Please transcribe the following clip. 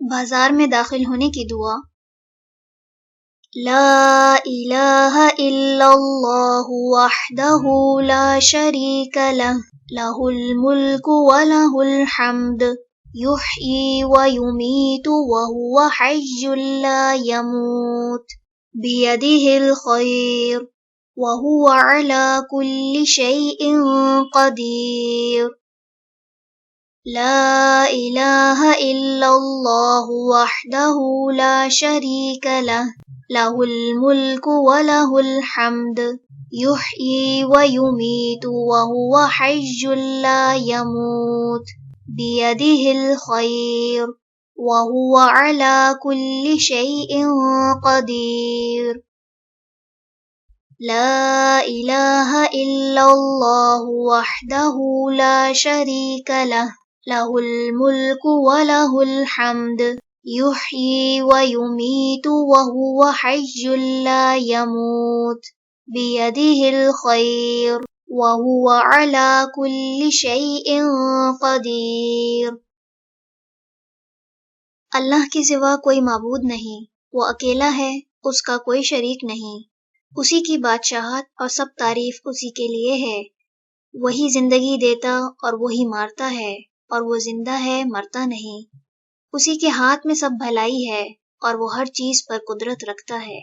بازار میں داخل ہونے کی دعا۔ لا الہ الا اللہ وحدہ لا شریک لہ لہ الملک ولہ الحمد یحیی ویمیت وہو حی لا یموت بیدہ الخیر وہو علی کل شیء قدیر۔ لا الہ الا اللہ وحدہ لا شریک لہ لہ الملک ولہ الحمد یحیی ویمیت وہو حی لا یموت بیدہ الخیر وہو علی کل شیء قدیر۔ لا الہ الا اللہ وحدہ لا شریک لہ لہ الملک ولہ الحمد یحیی ویمیت وہو حی لا یموت بیدہ الخیر وہو علی کل شیء قدیر۔ اللہ کے سوا کوئی معبود نہیں، وہ اکیلا ہے، اس کا کوئی شریک نہیں، اسی کی بادشاہت اور سب تعریف اسی کے لیے ہے۔ وہی زندگی دیتا اور وہی مارتا ہے، اور وہ زندہ ہے مرتا نہیں۔ اسی کے ہاتھ میں سب بھلائی ہے، اور وہ ہر چیز پر قدرت رکھتا ہے۔